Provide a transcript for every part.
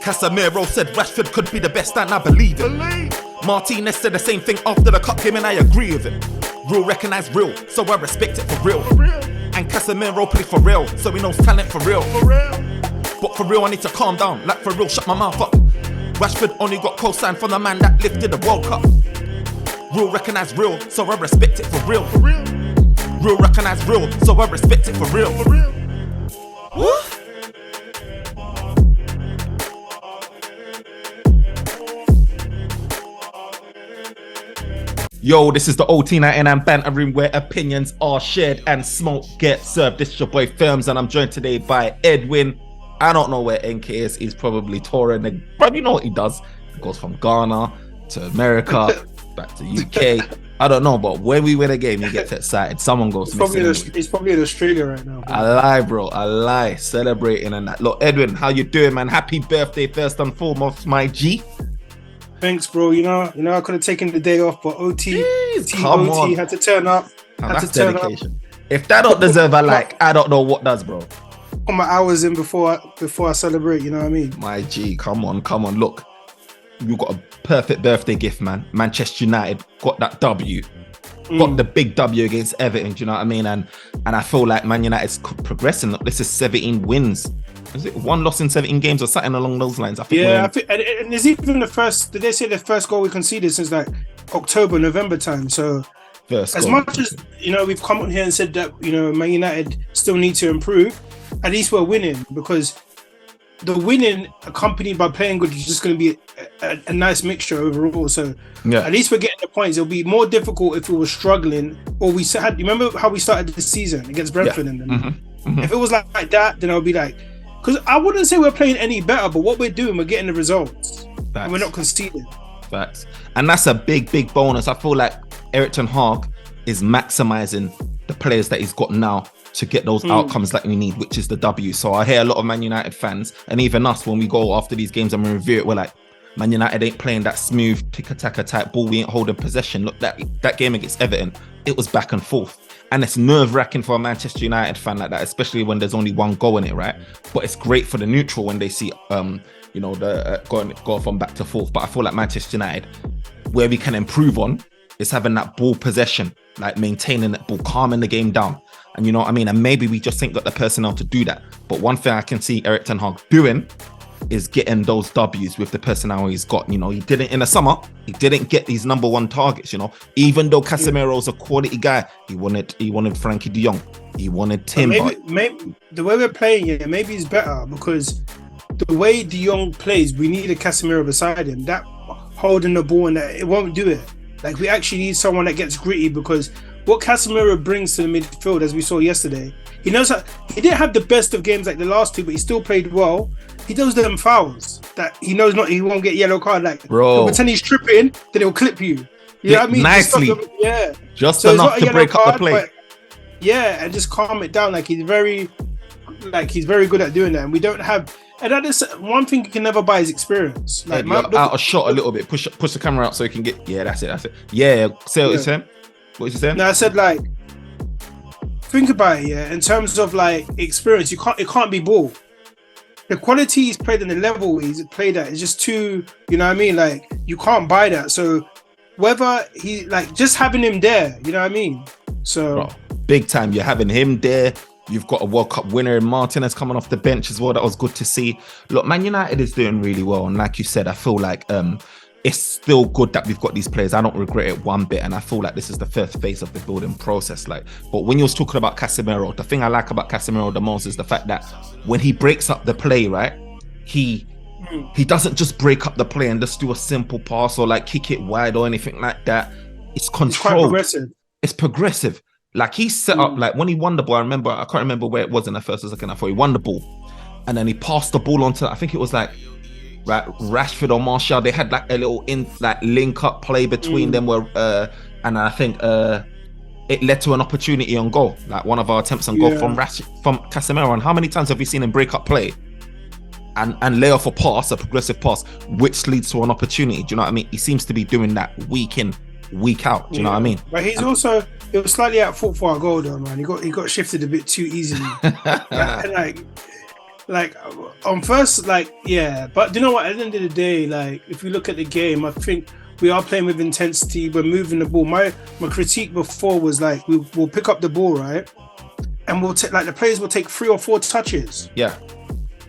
Casemiro said Rashford could be the best, and I believe it. Martinez said the same thing after the cup game, and I agree with him. Real recognise real, so I respect it for real. And Casemiro play for real, so he knows talent for real. But for real, I need to calm down. Like for real, shut my mouth up. Rashford only got co-signed from the man that lifted the World Cup. Real recognise real, so I respect it for real. Real recognise real, so I respect it for real. Woo! Yo, this is the OT99 Banter Room where opinions are shared and smoke gets served. This is your boy Firms, and I'm joined today by Edwin. I don't know where NK is. He's probably touring. But you know what he does? He goes from Ghana to America, back to UK. I don't know, but when we win a game, he gets excited. Someone goes missing. He's probably in Australia right now. I lie, bro. I lie. Celebrating and that. Look, Edwin, how you doing, man? Happy birthday, first and foremost, my G. Thanks, bro. You know, I could have taken the day off, but OT had to turn up. That's dedication. If that don't deserve a like, I don't know what does, bro. Put my hours in before I celebrate. You know what I mean? My G, come on. Look, you got a perfect birthday gift, man. Manchester United got that W. Got the big W against Everton. Do you know what I mean? And I feel like Man United's progressing. Look, this is 17 wins. Is it one loss in 17 games or something along those lines? I think. Yeah, and it's even the first. Did they say the first goal we conceded since like October, November time? So much as we've come on here and said that Man United still need to improve. At least we're winning, because the winning accompanied by playing good is just going to be a nice mixture overall. So at least we're getting the points. It'll be more difficult if we were struggling, or we had. You remember how we started the season against Brentford, and then if it was like that, then I would be like. Because I wouldn't say we're playing any better, but what we're doing, we're getting the results. And we're not conceding. Facts. And that's a big bonus. I feel like Everton is maximising the players that he's got now to get those outcomes that we need, which is the W. So I hear a lot of Man United fans, and even us, when we go after these games and we review it, we're like, Man United ain't playing that smooth tiki-taka type ball. We ain't holding possession. Look, that game against Everton, it was back and forth. And it's nerve-wracking for a Manchester United fan like that, especially when there's only one goal in it, right? But it's great for the neutral when they see, go from back to forth. But I feel like Manchester United, where we can improve on, is having that ball possession, like maintaining that ball, calming the game down. And you know what I mean? And maybe we just ain't got the personnel to do that. But one thing I can see Erik ten Hag doing is getting those W's with the personnel he's got. He didn't in the summer. He didn't get these number one targets. Even though Casemiro's a quality guy, he wanted Frankie De Jong. He wanted Timber. Maybe the way we're playing it, maybe it's better, because the way De Jong plays, we need a Casemiro beside him. That holding the ball and that, it won't do it. Like, we actually need someone that gets gritty, because what Casemiro brings to the midfield, as we saw yesterday, he knows how. He didn't have the best of games like the last two, but he still played well. He does them fouls that he knows he won't get yellow card. Like, bro, he'll pretend he's tripping, then he'll clip you. You know what I mean? Nicely, just so enough to break up the play. And just calm it down. Like, he's very good at doing that. And we don't have. And that is one thing you can never buy is experience. Like, out of shot a little bit. Push the camera out so you can get. Yeah, that's it. Yeah, say what you're saying. What you saying? No, I said, like, think about it. Yeah, in terms of like experience, it can't be ball. The quality he's played and the level he's played at is just too. You know what I mean? Like, you can't buy that. So whether he just having him there, you know what I mean? So bro, big time. You're having him there. You've got a World Cup winner in Martinez coming off the bench as well. That was good to see. Look, Man United is doing really well. And like you said, I feel like it's still good that we've got these players. I don't regret it one bit. And I feel like this is the first phase of the building process. But when you was talking about Casemiro, the thing I like about Casemiro the most is the fact that when he breaks up the play, right? He doesn't just break up the play and just do a simple pass or like kick it wide or anything like that. It's controlled. It's progressive. Like, he set up, like, when he won the ball, I can't remember where it was in the first or second half, he won the ball. And then he passed the ball onto, I think it was like, right, Rashford or Martial. They had like a little link up play between them where, and I think it led to an opportunity on goal. Like, one of our attempts on goal from Casemiro. And how many times have we seen him break up play and lay off a pass, a progressive pass, which leads to an opportunity? Do you know what I mean? He seems to be doing that week in, week out. Do you know what I mean? But he's also, it was slightly at fault for our goal though, man. He got shifted a bit too easily. like on first, like yeah. But you know what? At the end of the day, like if you look at the game, I think we are playing with intensity. We're moving the ball. My critique before was like we'll pick up the ball, right, and we'll take like the players will take 3 or 4 touches. Yeah.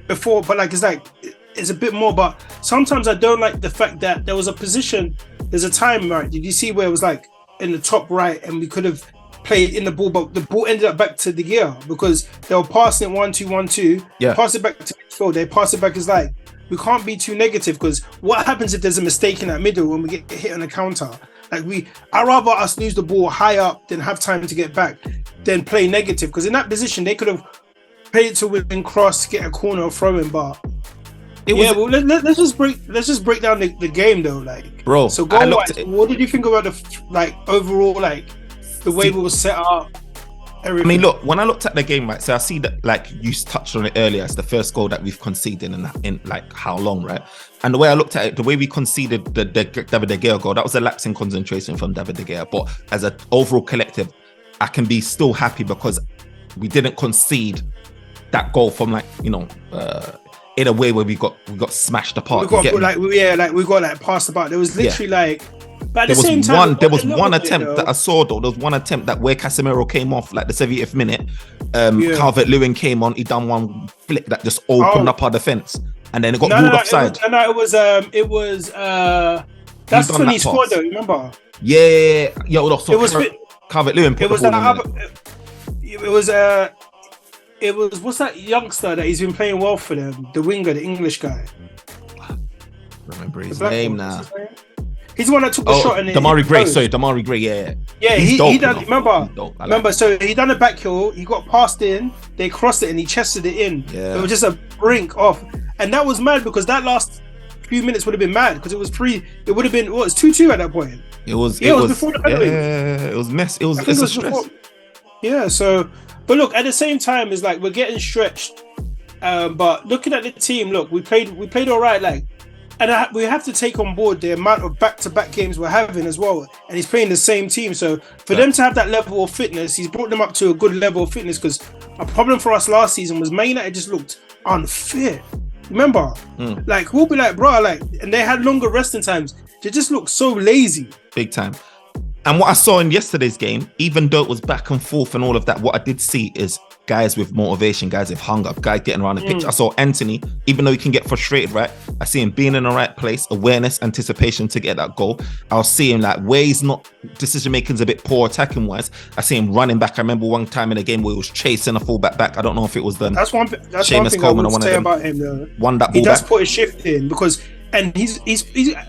Before, but like it's a bit more. But sometimes I don't like the fact that there was a position. There's a time, right? Did you see where it was like in the top right, and we could have played in the ball, but the ball ended up back to De Gea because they were passing it 1-2-1-2. Yeah. Pass it back to midfield. They pass it back. It's like we can't be too negative because what happens if there's a mistake in that middle when we get hit on a counter? Like I'd rather us lose the ball high up than have time to get back than play negative because in that position they could have played it to win cross, get a corner or throw in, but let's just break down the game though, like bro. So what did you think about the overall the way we were set up? Everything. I mean, look, when I looked at the game, right, so I see that like you touched on it earlier, it's the first goal that we've conceded in like how long, right? And the way I looked at it, the way we conceded the David De Gea goal, that was a lapse in concentration from David De Gea. But as an overall collective, I can be still happy because we didn't concede that goal from like, you know, in a way where we got smashed apart. We got passed apart. There was literally but at there was one attempt that I saw though. There was one attempt that where Casemiro came off like the 70th minute. Calvert-Lewin came on. He done one flick that just opened up our defense, and then it got ruled offside. That's when he scored though. Remember? Yeah. Calvert-Lewin. It was what's that youngster that he's been playing well for them? The winger, the English guy. Remember his name now. He's the one that took the shot and Damari Gray. Sorry, Damari Gray. Yeah. He dope, done. Remember. So he done a back heel. He got passed in. They crossed it and he chested it in. Yeah. It was just a brink off, and that was mad because that last few minutes would have been mad because it was free. It would have been it's 2-2 at that point. It was before the penalty. Yeah, it was mess. It was a stress. Before. Yeah. So, but look, at the same time, it's like we're getting stretched. But looking at the team, look, we played all right. Like. And we have to take on board the amount of back-to-back games we're having as well. And he's playing the same team. So for them to have that level of fitness, he's brought them up to a good level of fitness because a problem for us last season was Man United just looked unfit. Remember? Like, we'll be like, bro, like, and they had longer resting times. They just looked so lazy. Big time. And what I saw in yesterday's game, even though it was back and forth and all of that, what I did see is guys with motivation, guys with hunger, guys getting around the pitch. I saw Anthony, even though he can get frustrated, right? I see him being in the right place, awareness, anticipation to get that goal. I'll see him like where he's not, decision making's a bit poor attacking wise. I see him running back. I remember one time in a game where he was chasing a fullback back. I don't know if it was the that's one thing I would say about him though. He does put a shift in because, and he's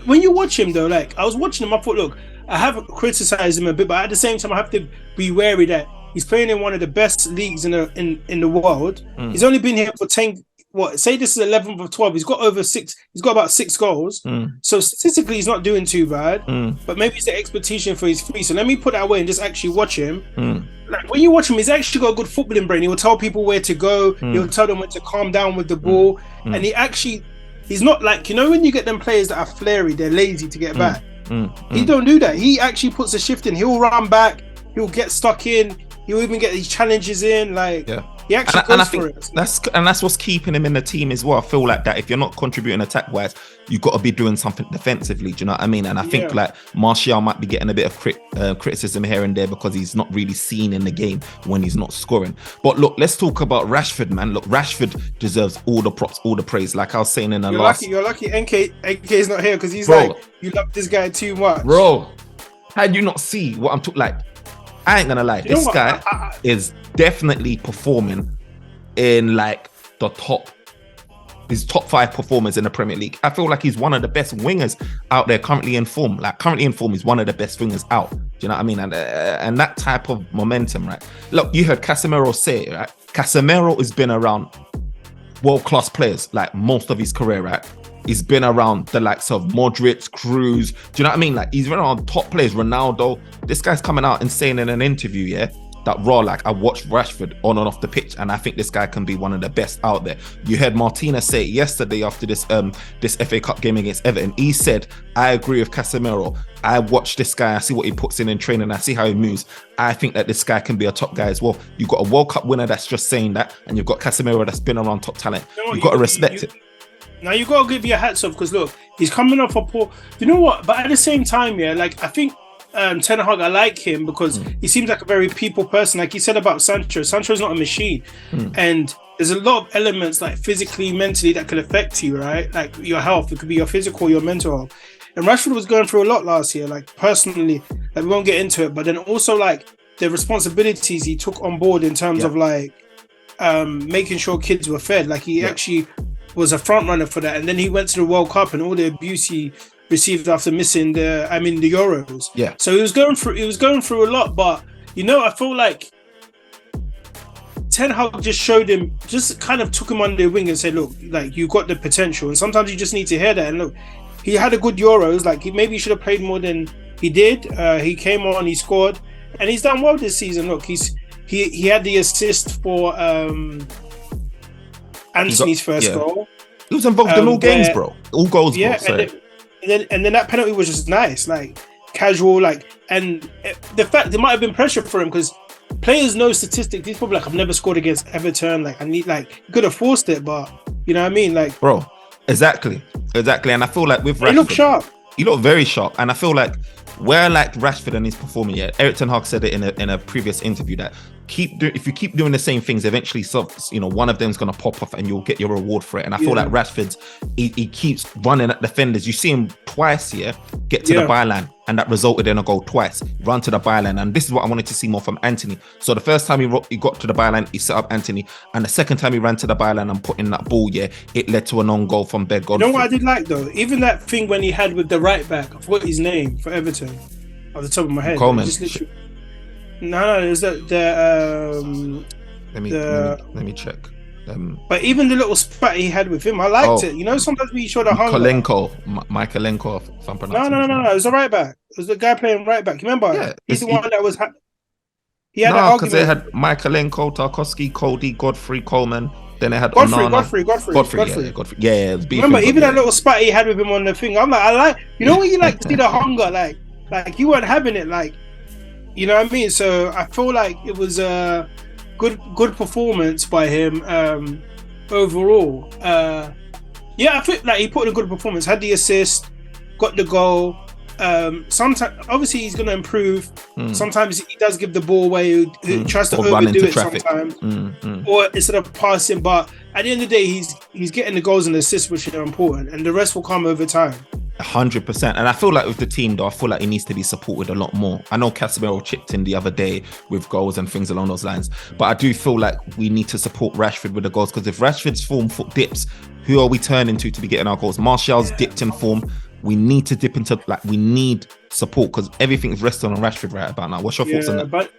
when you watch him though, like I was watching him, I thought, look, I have criticized him a bit, but at the same time, I have to be wary that he's playing in one of the best leagues in the world. He's only been here for 10. Say this is 11th of 12. He's got over 6. He's got about 6 goals. So statistically, he's not doing too bad. But maybe it's the expectation for his fee. So let me put that away and just actually watch him. Like when you watch him, he's actually got a good footballing brain. He will tell people where to go. He'll tell them when to calm down with the ball. And he's not like, you know, when you get them players that are flary, they're lazy to get back. He don't do that. He actually puts a shift in. He'll run back. He'll get stuck in. He'll even get these challenges in. Like he actually goes for it. That's what's keeping him in the team as well. I feel like that if you're not contributing attack wise, you've got to be doing something defensively. Do you know what I mean? And I think like Martial might be getting a bit of criticism here and there because he's not really seen in the game when he's not scoring. But look, let's talk about Rashford, man. Look, Rashford deserves all the props, all the praise. Like I was saying in the you're lucky NK is not here because he's like, you love this guy too much, bro. How do you not see what I'm talking? Like, I ain't gonna lie, this guy is definitely performing in like his top 5 performers in the Premier League. I feel like he's one of the best wingers out there currently in form. Like currently in form, he's one of the best wingers out. Do you know what I mean? And that type of momentum, right? Look, you heard Casemiro say it, right? Casemiro has been around world-class players like most of his career, right? He's been around the likes of Modric, Cruz. Do you know what I mean? Like he's been around top players, Ronaldo. This guy's coming out and saying in an interview, that raw, like I watched Rashford on and off the pitch, and I think this guy can be one of the best out there. You heard Martinez say it yesterday after this FA Cup game against Everton. He said, I agree with Casemiro. I watch this guy, I see what he puts in training, I see how he moves. I think that this guy can be a top guy as well. You've got a World Cup winner that's just saying that, and you've got Casemiro that's been around top talent. You've got to respect it. Now you got to give your hats off, because look, he's coming off a poor. You know what? But at the same time, yeah, like I think Ten Hag, I like him because he seems like a very people person. Like he said about Sancho. Sancho's not a machine, and there's a lot of elements like physically, mentally that could affect you, right? Like your health. It could be your physical, your mental health. And Rashford was going through a lot last year, like personally, like we won't get into it, but then also like the responsibilities he took on board in terms of like making sure kids were fed. Like he actually was a front runner for that. And then he went to the World Cup and all the abuse he received after missing the Euros. Yeah. So he was going through a lot, but you know, I feel like Ten Hag just showed him, just kind of took him under the wing and said, look, like you got the potential. And sometimes you just need to hear that. And look, he had a good Euros. Like he should have played more than he did. He came on, he scored, and he's done well this season. Look, he had the assist for Anthony's first goal. He was involved in all games, bro. All goals, yeah, bro. And then that penalty was just nice, like casual, like, and the fact there might have been pressure for him because players know statistics. He's probably like, I've never scored against Everton. Like I need, like, could have forced it, but you know what I mean, like, bro. Exactly. And I feel like with Rashford, he looked sharp. He looked very sharp, and I feel like where like Rashford and his performing, Eric Ten Hag said it in a previous interview that if you keep doing the same things, eventually, one of them's gonna pop off and you'll get your reward for it. And I feel like Rashford's he keeps running at defenders. You see him twice here get to the byline, and that resulted in a goal twice. Run to the byline, and this is what I wanted to see more from Anthony. So the first time he got to the byline, he set up Anthony, and the second time he ran to the byline and put in that ball, it led to an own goal from Ben Godfrey. You know what I did like though? Even that thing when he had with the right back, I forgot his name for Everton, off the top of my head. Coleman. No, is that the let me check. But even the little spat he had with him, I liked it. You know, sometimes we showed a hunger. Mikalenko, if I'm pronouncing it. No. It was the right back. It was the guy playing right back. You remember? Yeah, he's the one that was. He had that argument. Because they had Mikalenko, Tarkowski, Cody, Godfrey, Coleman. Then they had Godfrey. Yeah. Remember, even that little spat he had with him on the thing. I'm like, I like. You know when you like to see the hunger, like you weren't having it, like. You know what I mean? So I feel like it was a good performance by him overall. I feel like he put in a good performance, had the assist, got the goal. Sometimes, obviously, he's going to improve. Sometimes he does give the ball away. He tries to overdo it sometimes, or instead of passing. But at the end of the day, he's getting the goals and the assists, which are important, and the rest will come over time. 100%. And I feel like with the team though, I feel like he needs to be supported a lot more. I know Casemiro chipped in the other day with goals and things along those lines, but I do feel like we need to support Rashford with the goals, because if Rashford's form dips, who are we turning to be getting our goals? Martial's dipped in form. We need to dip into, like, we need support, because everything's resting on Rashford right about now. What's your thoughts on that? But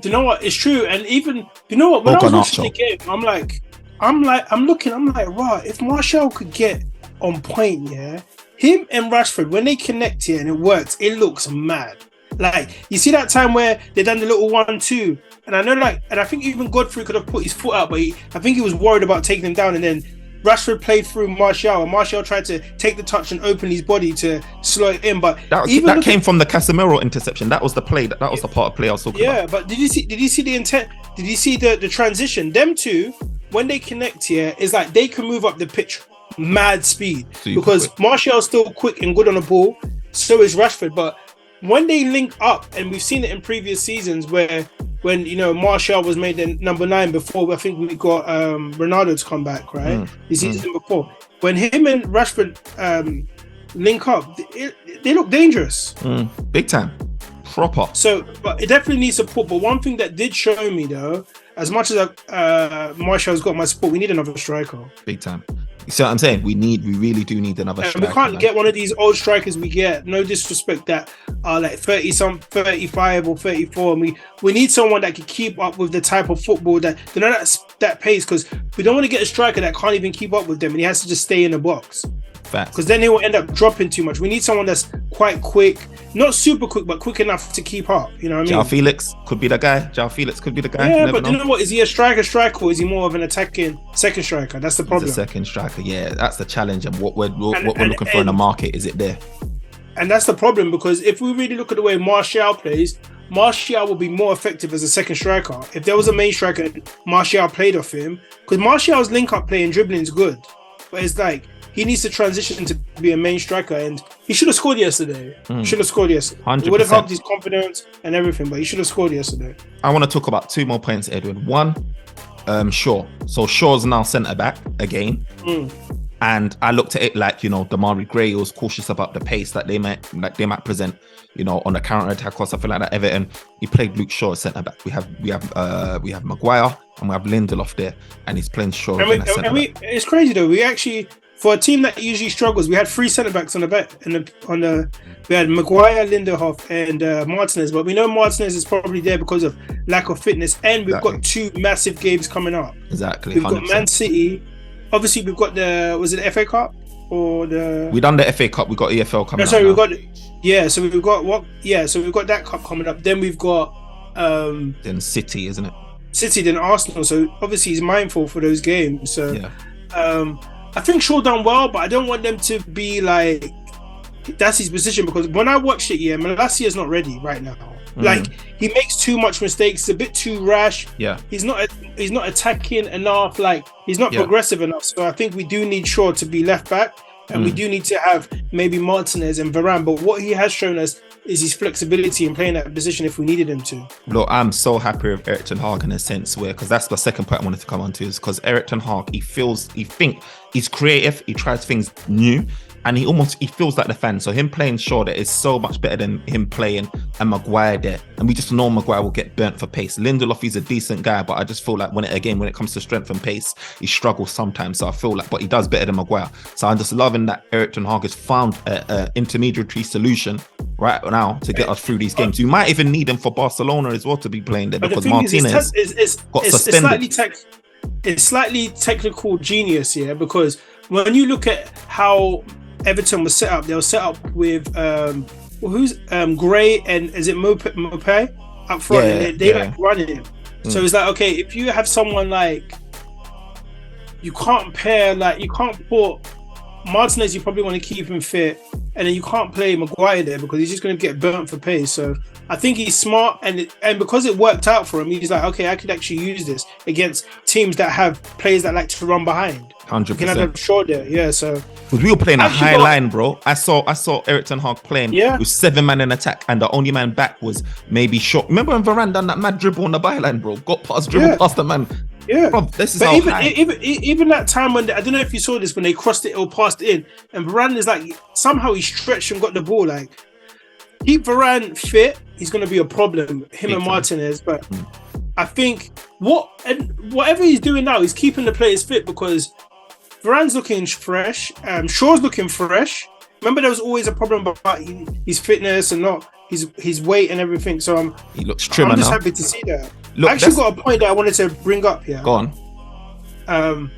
do you know what? It's true. And even, you know what, when I was watching the game, I'm like, wow, if Martial could get on point, him and Rashford, when they connect here and it works, it looks mad. Like, you see that time where they done the little 1-2, and I know, like, and I think even Godfrey could have put his foot out, but I think he was worried about taking him down, and then Rashford played through Martial, and Martial tried to take the touch and open his body to slow it in. But that came from the Casemiro interception. That was the play. That was the part of play I was talking about. Yeah, but did you see the intent? Did you see the transition? Them two, when they connect here, is like they can move up the pitch mad speed, because Martial's still quick and good on the ball, so is Rashford. But when they link up, and we've seen it in previous seasons when you know Martial was made the number 9 before, I think we got Ronaldo to come back, right? The season before, when him and Rashford link up, they look dangerous, big time, proper. So, but it definitely needs support. But one thing that did show me though, as much as Martial's got my support, we need another striker, big time. So I'm saying we really do need another striker. We can't get one of these old strikers we get, no disrespect, that are like 35 or 34, and we need someone that can keep up with the type of football that, you know, that pace, because we don't want to get a striker that can't even keep up with them and he has to just stay in the box. Because then he will end up dropping too much. We need someone that's quite quick, not super quick, but quick enough to keep up. You know what I mean? João Felix could be the guy. Yeah, but you know what? Is he a striker, or is he more of an attacking second striker? That's the problem. He's a second striker. Yeah, that's the challenge. And what we're looking for in the market, is it there? And that's the problem, because if we really look at the way Martial plays, Martial will be more effective as a second striker. If there was a main striker, Martial played off him, because Martial's link-up play and dribbling is good, but it's like he needs to transition to be a main striker, and he should have scored yesterday. 100%. It would have helped his confidence and everything, but he should have scored yesterday. I want to talk about 2 more points, Edwin. One, Shaw. So Shaw's now centre back again. And I looked at it like, you know, Damari Gray was cautious about the pace that they might present, you know, on the counter attack or something like that. Everton, he played Luke Shaw as centre back. We have Maguire and we have Lindelof there, and he's playing Shaw. It's crazy though. We actually, for a team that usually struggles, we had 3 centre backs on the back. We had Maguire, Lindelof, and Martinez. But we know Martinez is probably there because of lack of fitness, and we've got 2 massive games coming up. Exactly. We've 100%. got Man City. Obviously, we've got was it the FA Cup or the? We done the FA Cup. We got EFL coming. No, sorry, we got. Yeah, so we've got what? Yeah, so we've got that cup coming up. Then we've got. Then City, isn't it? City, then Arsenal. So obviously he's mindful for those games. So yeah. I think Shaw done well, but I don't want them to be like that's his position, because when I watched it, Malacia's not ready right now. Like he makes too much mistakes. It's a bit too rash. Yeah, he's not attacking enough. Like he's not progressive enough. So I think we do need Shaw to be left back, and we do need to have maybe Martinez and Varane. But what he has shown us is his flexibility in playing that position if we needed him to. Look, I'm so happy with Erik ten Hag in a sense where, because that's the second point I wanted to come on to, is because Erik ten Hag, he think he's creative, he tries things new, and he feels like the fan. So him playing Shaw there is so much better than him playing a Maguire there. And we just know Maguire will get burnt for pace. Lindelof, he's a decent guy, but I just feel like when it comes to strength and pace, he struggles sometimes. So I feel like, but he does better than Maguire. So I'm just loving that Erik ten Hag has found an intermediary solution right now to get us through these games. You might even need him for Barcelona as well to be playing there, because Martinez got suspended. It's slightly technical genius here, because when you look at how Everton was set up, they were set up with Gray and is it Mope up front, and they like running him. So it's like, okay, if you have someone like, you can't put Martinez, you probably want to keep him fit, and then you can't play Maguire there because he's just going to get burnt for pace. So I think he's smart, and because it worked out for him, he's like, okay, I could actually use this against teams that have players that like to run behind. 100%. You can have them short there, yeah. So because we were playing a high line, bro. I saw Erik ten Hag playing with 7 men in attack, and the only man back was maybe Shaw. Remember when Varane done that mad dribble on the byline, bro? Got past the man. Yeah, bro, this is but how even that time when I don't know if you saw this, when they crossed it or passed it in, and Varane is like, somehow he stretched and got the ball. Like, keep Varane fit, he's going to be a problem. Him and Martinez, but I think whatever he's doing now, he's keeping the players fit, because Varane's looking fresh, Shaw's looking fresh. Remember, there was always a problem about his fitness and not his weight and everything. So he looks trimmer. I'm just now. happy to see that. Look, I actually got a point that I wanted to bring up here. Go on.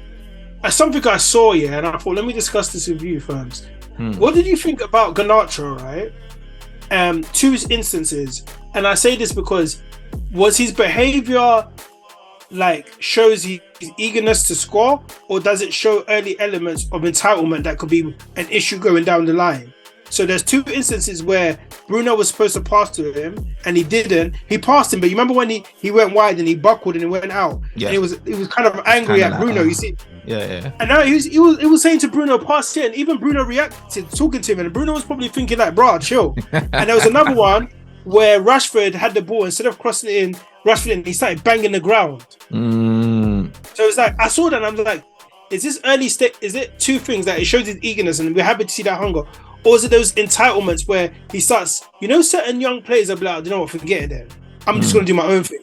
Something I saw, and I thought, let me discuss this with you first. What did you think about Garnacho, right? 2 instances, and I say this because was his behavior like shows his eagerness to score, or does it show early elements of entitlement that could be an issue going down the line? So there's 2 instances where Bruno was supposed to pass to him and he didn't. He passed him, but you remember when he went wide and he buckled and he went out. Yeah. And he was kind of angry at Bruno. You see. Yeah. And now he was saying to Bruno, pass it, and even Bruno reacted, talking to him, and Bruno was probably thinking like, bro, chill. And there was another one where Rashford had the ball, instead of crossing it in, he started banging the ground. So it's like, I saw that and I'm like, is this early state? Is it 2 things that it shows his eagerness and we're happy to see that hunger? Or is it those entitlements where he starts, certain young players are like, you know what, forget it then. I'm just going to do my own thing.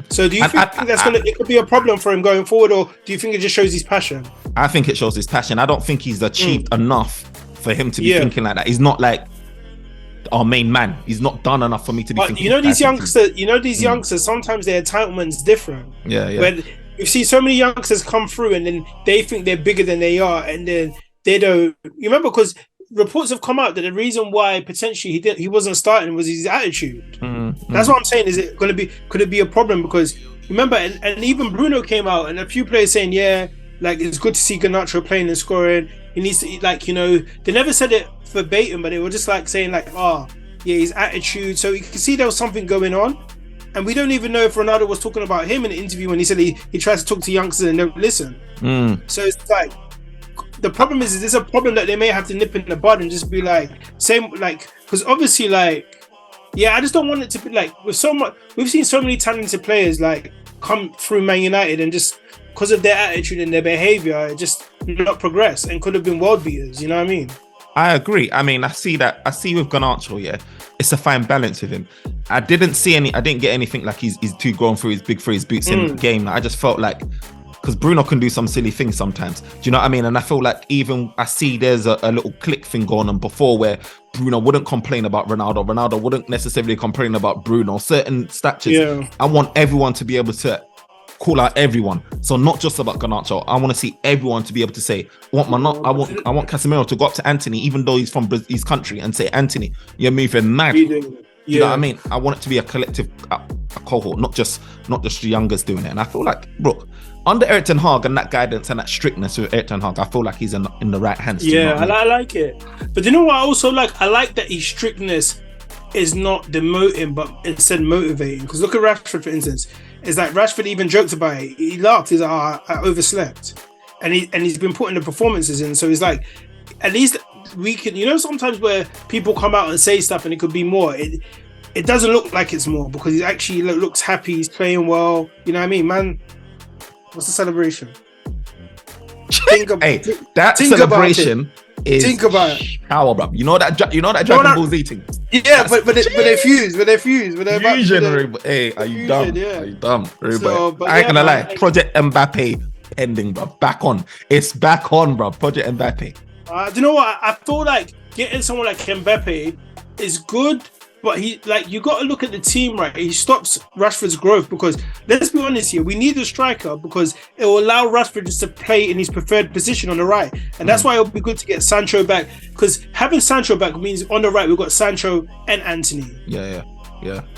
So do you think it could be a problem for him going forward, or do you think it just shows his passion? I think it shows his passion. I don't think he's achieved enough for him to be thinking like that. He's not like our main man. He's not done enough for me to be thinking. These youngsters, sometimes their entitlement's different. Yeah. When you see so many youngsters come through and then they think they're bigger than they are, and then they don't. You remember because reports have come out that the reason why potentially he wasn't starting was his attitude. That's what I'm saying. Is it going to be? Could it be a problem? Because remember, and even Bruno came out and a few players saying, yeah, like it's good to see Garnacho playing and scoring. He needs to, like, you know, they never said it verbatim, but they were just like saying like, yeah, his attitude. So you can see there was something going on. And we don't even know if Ronaldo was talking about him in the interview when he said he tries to talk to youngsters and don't listen. So it's like, the problem is there's a problem that they may have to nip in the bud and just be like, same, like, because obviously, like, yeah, I just don't want it to be like, with so much, we've seen so many talented players like come through Man United and just because of their attitude and their behavior, just not progress and could have been world beaters. You know what I mean? I agree. I mean, I see with Garnacho, yeah, it's a fine balance with him. I didn't get anything like he's too grown for his boots in the game. I just felt like, because Bruno can do some silly things sometimes. Do you know what I mean? And I feel like even I see there's a little click thing going on before where Bruno wouldn't complain about Ronaldo. Ronaldo wouldn't necessarily complain about Bruno. Certain statures. Yeah. I want everyone to be able to call out everyone. So not just about Garnacho. I want to see everyone to be able to say, I want Casemiro to go up to Anthony, even though he's from his country, and say, Anthony, you're moving mad. You know what I mean? I want it to be a collective a cohort, not just the youngers doing it. And I feel like, bro, under Erik ten Hag and that guidance and that strictness with Erik ten Hag, I feel like he's in the right hands. Yeah, I like it. But you know what I also like? I like that his strictness is not demoting, but instead motivating. Because look at Rashford, for instance. It's like Rashford even joked about it. He laughed. He's like, I overslept. And he's been putting the performances in. So he's like, at least we can, you know, sometimes where people come out and say stuff and it could be more. It doesn't look like it's more because he actually looks happy. He's playing well. You know what I mean, man? What's the celebration? That celebration is think about it. Power, bro. You know that Dragon Ball's eating. Yeah, but they fuse. But they're fusion. Hey, are you dumb? Yeah. Are you dumb? So, I ain't gonna lie. Project Mbappe pending, bro. Back on. It's back on, bro. Project Mbappe. Do you know what? I feel like getting someone like Mbappe is good. But you got to look at the team, right? He stops Rashford's growth because, let's be honest here, we need a striker because it will allow Rashford just to play in his preferred position on the right. And that's why it'll be good to get Sancho back, because having Sancho back means on the right, we've got Sancho and Anthony. Yeah.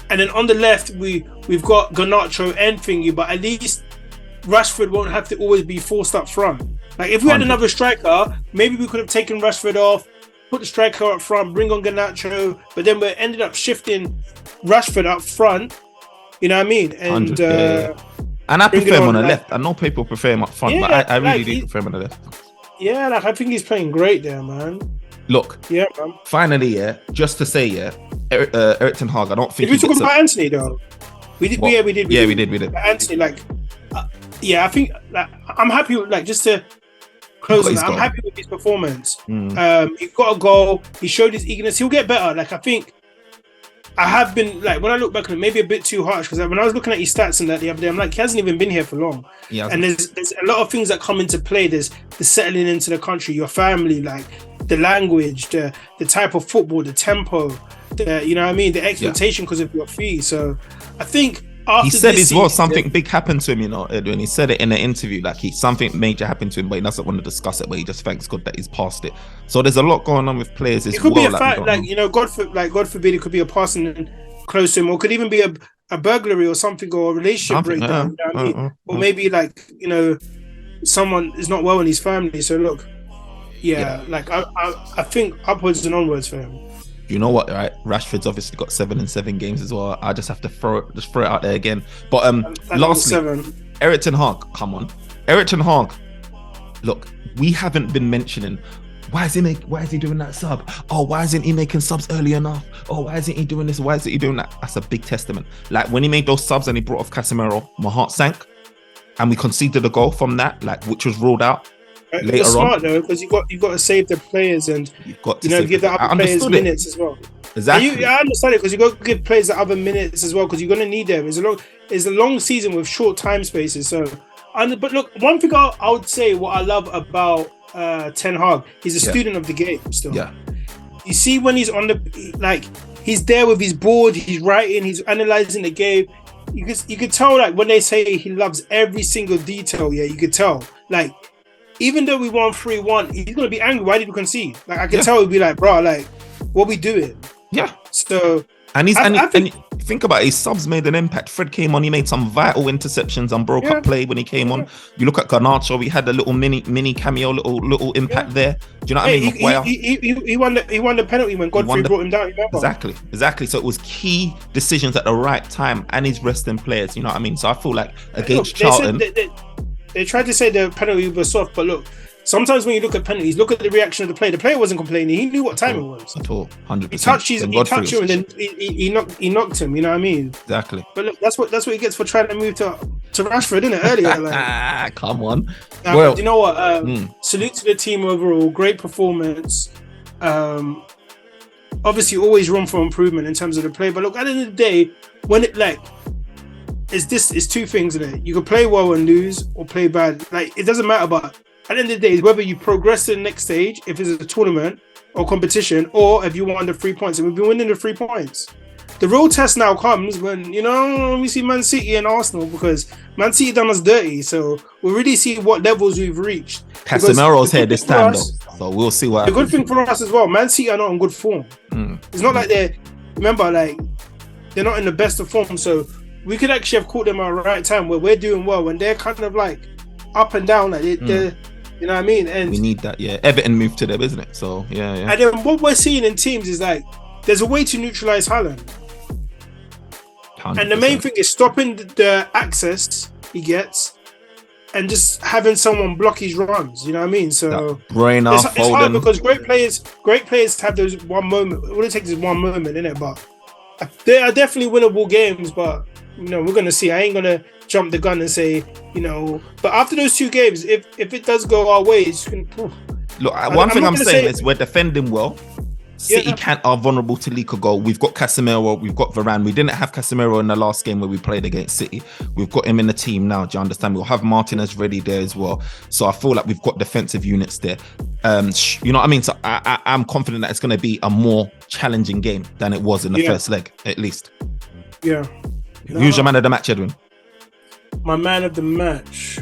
And then on the left, we've got Garnacho and Thingy, but at least Rashford won't have to always be forced up front. Like if we had another striker, maybe we could have taken Rashford off, put the striker up front, bring on Garnacho, but then we ended up shifting Rashford up front. You know what I mean? And and I prefer him on the left. I know people prefer him up front, but I really do prefer him on the left. Yeah, like I think he's playing great there, man. Look, yeah, man. Finally, just to say, Erik ten Hag, I don't think. Did we talk about Anthony though? We did. We did. Anthony, I think I'm happy. Just to close on that, I'm happy with his performance. He got a goal. He showed his eagerness. He'll get better. I think I have been when I look back on it, maybe a bit too harsh because when I was looking at his stats and that the other day, I'm like, he hasn't even been here for long. And there's a lot of things that come into play. There's the settling into the country, your family, the language, the type of football, the tempo, you know what I mean, the expectation because of your fee. So I think. He said as well something big happened to him, Edwin. He said it in an interview, something major happened to him, but he doesn't want to discuss it. But he just thanks God that he's past it. So there's a lot going on with players. It could be a fact, God forbid, it could be a passing close to him, or could even be a burglary or something, or a relationship breakdown. Or maybe someone is not well in his family. So look, I think upwards and onwards for him. You know what, right? Rashford's obviously got 7 in 7 games as well. I just have to throw it out there again. But lastly, Erik ten Hag, come on. Erik ten Hag, look, we haven't been mentioning why is he doing that sub? Oh, why isn't he making subs early enough? Oh, why isn't he doing this? Why isn't he doing that? That's a big testament. When he made those subs and he brought off Casemiro, my heart sank. And we conceded a goal from that, which was ruled out. Later smart on, though, because you've got to save the players and you've got to give the other players minutes as well. Exactly. I understand it because you've got to give players the other minutes as well because you're going to need them. It's a long season with short time spaces. So, but look, one thing I would say what I love about Ten Hag, he's a student of the game still. Yeah. You see when he's on he's there with his board, he's writing, he's analysing the game. You could tell when they say he loves every single detail. Yeah, you could tell even though we won 3-1, he's gonna be angry. Why did we concede? Like I can tell he'll be like, bro, like what we doing? Yeah. So and think about it, his subs made an impact. Fred came on, he made some vital interceptions and broke up play when he came on. You look at Garnacho, we had a little mini cameo, little impact there. Do you know what I mean? He won the penalty when Godfrey brought him down. Remember? Exactly. So it was key decisions at the right time, and he's resting players. You know what I mean? So I feel like against Charlton, they tried to say the penalty was soft, but look. Sometimes when you look at penalties, look at the reaction of the player. The player wasn't complaining. He knew what time it was. At all, 100%. He touched him, and then he knocked him. You know what I mean? Exactly. But look, that's what he gets for trying to move to Rashford, isn't it? Earlier, like. Come on. Well, you know what? Salute to the team overall. Great performance. Obviously, always room for improvement in terms of the play. But look, at the end of the day, when it it's two things in it. You can play well and lose, or play bad. Like it doesn't matter, but. At the end of the day, whether you progress to the next stage, if it's a tournament or competition, or if you want the 3 points, and we've been winning the 3 points. The real test now comes when, we see Man City and Arsenal, because Man City done us dirty. So we'll really see what levels we've reached. Casemiro's here this time, though. So we'll see what happens. The good thing for us as well, Man City are not in good form. It's not like they're not in the best of form. So we could actually have caught them at the right time where we're doing well, when they're kind of like up and down. Like they're you know what I mean? And we need that, Everton moved to them, isn't it? So, yeah. And then what we're seeing in teams is like, there's a way to neutralize Haaland. 100%. And the main thing is stopping the access he gets and just having someone block his runs. You know what I mean? So it's hard because great players have those one moment. All it takes is one moment, innit? But they are definitely winnable games, but we're gonna see. I ain't gonna jump the gun and say, but after those 2 games, if it does go our way, it's gonna. Look, one thing I'm saying is we're defending well. City are vulnerable to leak a goal. We've got Casemiro, we've got Varane. We didn't have Casemiro in the last game where we played against City. We've got him in the team now. Do you understand? We'll have Martinez ready there as well. So I feel like we've got defensive units there. You know what I mean? So I'm confident that it's going to be a more challenging game than it was in the first leg, at least. Yeah. Who's your man of the match, Edwin? My man of the match.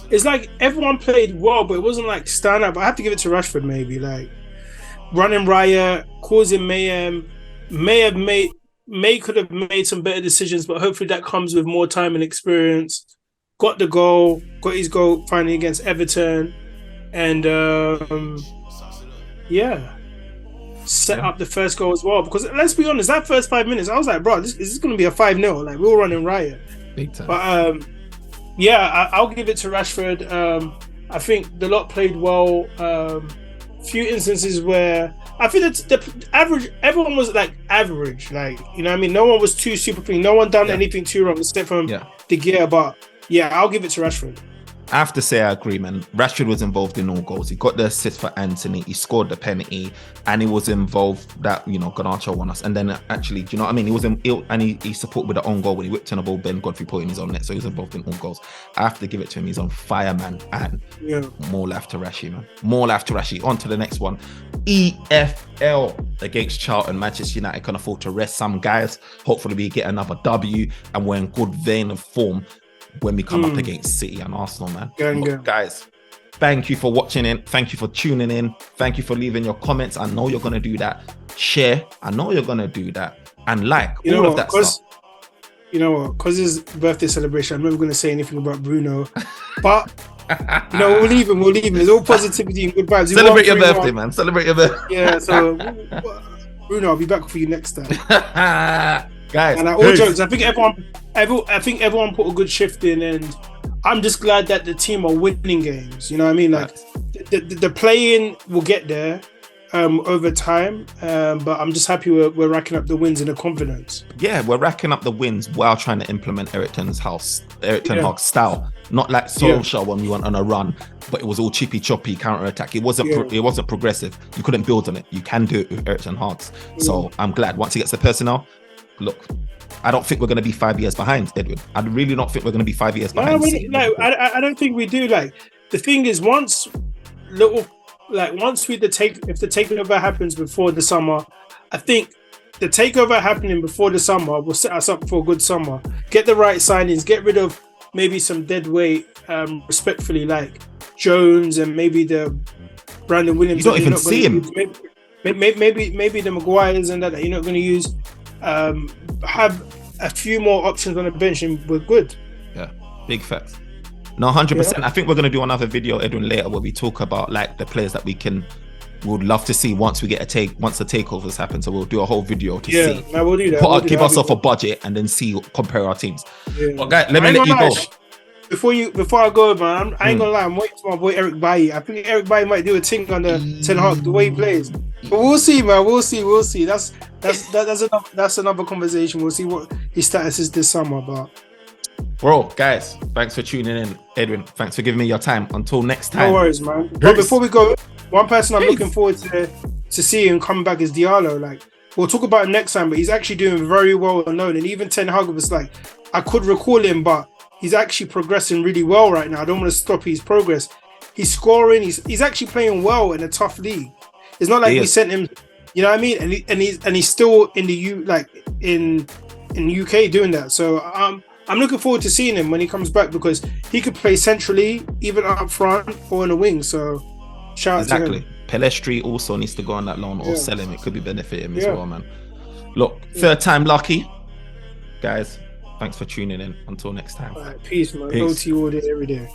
It's like everyone played well, but it wasn't like stand up. I have to give it to Rashford, maybe. Like running riot, causing mayhem. May could have made some better decisions, but hopefully that comes with more time and experience. Got the goal, got his goal finally against Everton, and set up the first goal as well. Because let's be honest, that first 5 minutes, I was like, bro, this is going to be a 5-0. Like we were running riot. Big time. But I'll give it to Rashford. I think the lot played well. Few instances where I feel that the average, everyone was like average, like, you know what I mean? No one was too super clean. No one done anything too wrong except from De Gea. But I'll give it to Rashford. I have to say I agree, man. Rashford was involved in all goals. He got the assist for Anthony. He scored the penalty, and he was involved that Garnacho won us. And then actually, do you know what I mean? He was and he supported with the own goal when he whipped in a ball. Ben Godfrey put in his own net, so he was involved in all goals. I have to give it to him. He's on fire, man. And more life to Rashi, man. More life to Rashi. On to the next one. EFL against Charlton. Manchester United can afford to rest some guys. Hopefully, we get another W, and we're in good vein of form when we come up against City and Arsenal, man. Guys, thank you for watching in. Thank you for tuning in. Thank you for leaving your comments. I know you're going to do that. Share. I know you're going to do that. And like all of that stuff. You know what? Because it's birthday celebration, I'm never going to say anything about Bruno. But, we'll leave him. There's all positivity and good vibes. Celebrate your birthday, man. Celebrate your birthday. Yeah, so Bruno, I'll be back for you next time. Guys, and all jokes, I think everyone put a good shift in, and I'm just glad that the team are winning games. You know what I mean? Like the playing will get there over time, but I'm just happy we're racking up the wins and the confidence. Yeah, we're racking up the wins while trying to implement Eric Ten Hag's style. Not like Solskjaer when we went on a run, but it was all chippy choppy counter attack. It wasn't progressive. You couldn't build on it. You can do it with Eric Ten Hag. So I'm glad once he gets the personnel. Look, I don't think we're going to be 5 years behind, Edwin. I really not think we're going to be 5 years behind. I don't think we do. Like, the thing is, if the takeover happens before the summer, I think the takeover happening before the summer will set us up for a good summer. Get the right signings, get rid of maybe some dead weight, respectfully, like Jones and maybe the Brandon Williams. You don't even see him. Maybe the Maguires and that you're not going to use. Have a few more options on the bench and we're good. Yeah, big facts. No, 100%. Yeah. I think we're going to do another video, Edwin, later where we talk about like the players that would love to see once the takeovers happen. So we'll do a whole video to see. Yeah, we'll do that. Give ourselves a budget and then compare our teams. Yeah. But guys, let me let you go. Before I go, man, I ain't gonna lie. I'm waiting for my boy Eric Bailly. I think Eric Bailly might do a thing on the Ten Hag, the way he plays. But we'll see, man. We'll see. That's another conversation. We'll see what his status is this summer. But bro, guys, thanks for tuning in. Edwin, thanks for giving me your time. Until next time. No worries, man. But before we go, one person I'm looking forward to seeing come back is Diallo. Like, we'll talk about him next time, but he's actually doing very well known. And even Ten Hag was like, I could recall him, but he's actually progressing really well right now. I don't want to stop his progress. He's scoring. He's actually playing well in a tough league. It's not like we sent him, you know what I mean? And he's still in the in UK doing that. So I'm looking forward to seeing him when he comes back because he could play centrally, even up front or in the wing. So shout out to him. Pelestri also needs to go on that loan or sell him. It could be benefit him as well, man. Look, third time lucky, guys. Thanks for tuning in. Until next time. All right, peace, man. OT all day, every day.